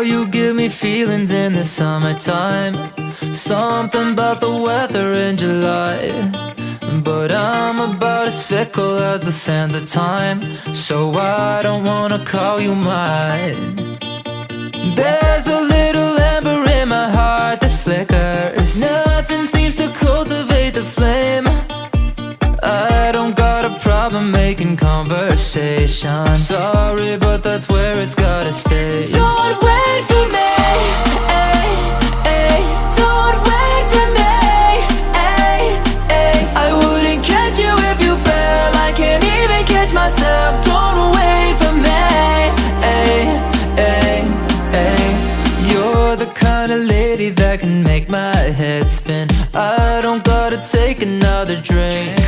Girl, you give me feelings in the summertime. Something about the weather in July. But I'm about as fickle as the sands of time, so I don't wanna call you mine. There's a little ember in my heart that flickers. Nothing seems to cultivate the flame. I don't got a problem making conversation. Sorry, but that's where it's gotta stay. Don't wait for me, don't wait for me, I wouldn't catch you if you fell. I can't even catch myself. Don't wait for me, you're the kind of lady that can make my head spin. I don't gotta take another drink.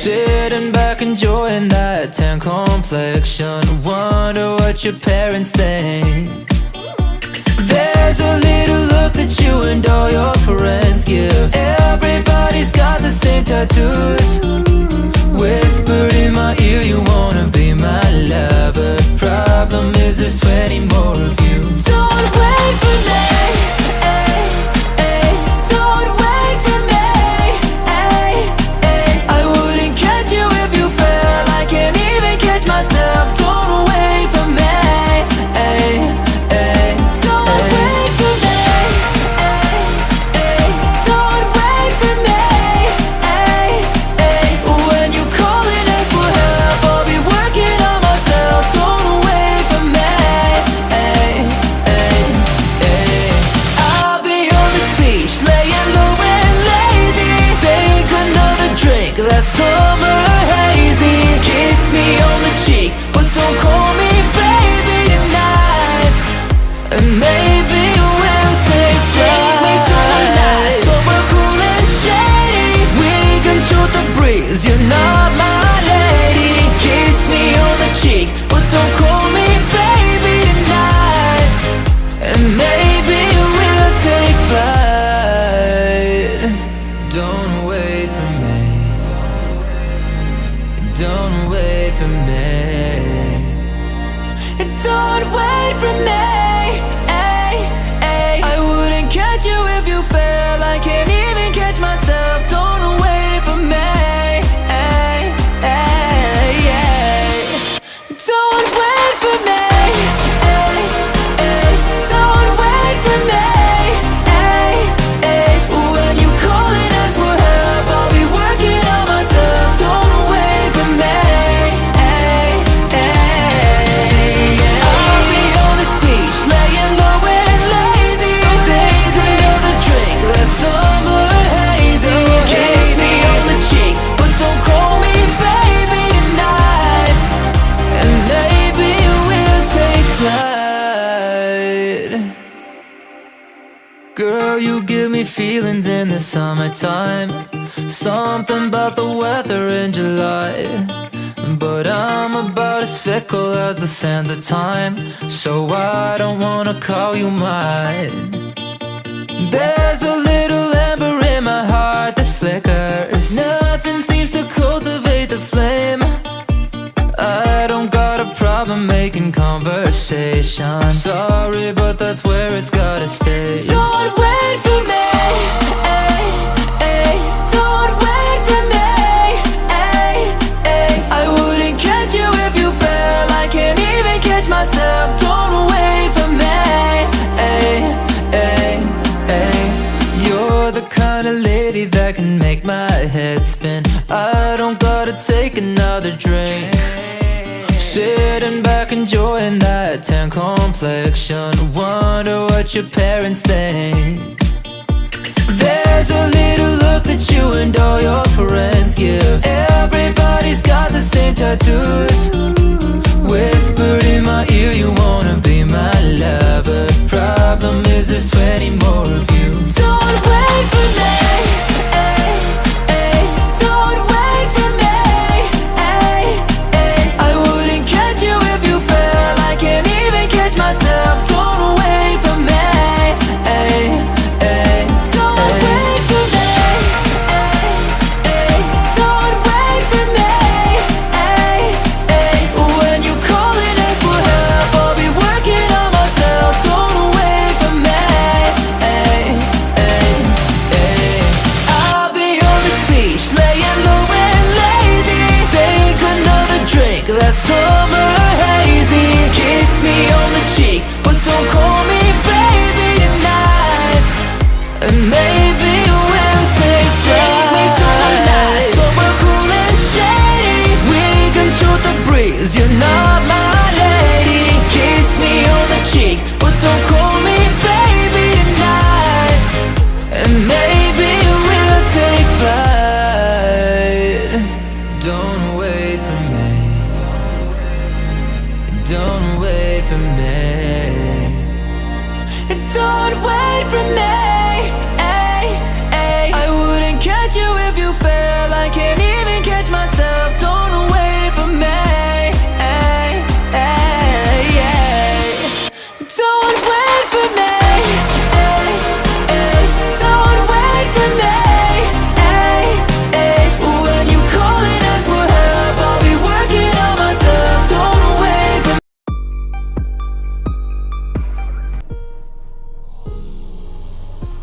Sitting back enjoying that tan complexion. Wonder what your parents think. There's a little look that you and all your friends give. Everybody's got the same tattoos. Whispered in my ear, you wanna be my lover. Problem is there's 20 more of you. Don't wait for me, don't wait for me, I wouldn't catch you if you fell. I can't even catch myself. Don't wait for me, don't wait for me, don't wait for me, when you call and ask for help, I'll be working on myself. Don't wait for me, I'll be on this beach, laying low and lazy. Take another drink, that summer hazy. Kiss me on the cheek, but don't call me baby tonight. And maybe we'll take me to the night, somewhere cool and shady. We can shoot the breeze, you're not my lady. Kiss me on the cheek, but don't call me baby tonight. And maybe we'll take flight. Don't wait for me, don't wait for me, don't wait for me, I wouldn't catch you if you fell. I can't even catch myself. Don't wait for me, don't wait for me, don't wait for me, when you call and ask for help, I'll be working on myself. Don't wait for me, I'll be on this beach, laying low and lazy. Take another drink, that summer hazy. Kiss me on the cheek, but don't call me baby tonight. And maybe we'll take flight. Girl, you give me feelings in the summertime. Something about the weather in July. But I'm about as fickle as the sands of time, so I don't wanna call you mine. There's a little ember in my heart that flickers. Nothing seems to cultivate the flame. I don't got a problem making conversation. Sorry, but that's where it's gotta stay. Don't wait for me, don't wait for me, I wouldn't catch you if you fell. I can't even catch myself. Don't wait for me, you're the kind of lady that can make my head spin. I don't gotta take another drink. Sitting back enjoying that tan complexion. Wonder what your parents think. There's a little look that you and all your friends give. Everybody's got the same tattoos. Whispered in my ear, you wanna be my lover. Problem is there's 20 more of you. Don't wait for me, don't wait for me, I wouldn't catch you if you fell. I can't even catch myself. Don't wait for me, don't wait for me, don't wait for me, when Don't wait for me. Don't wait for me.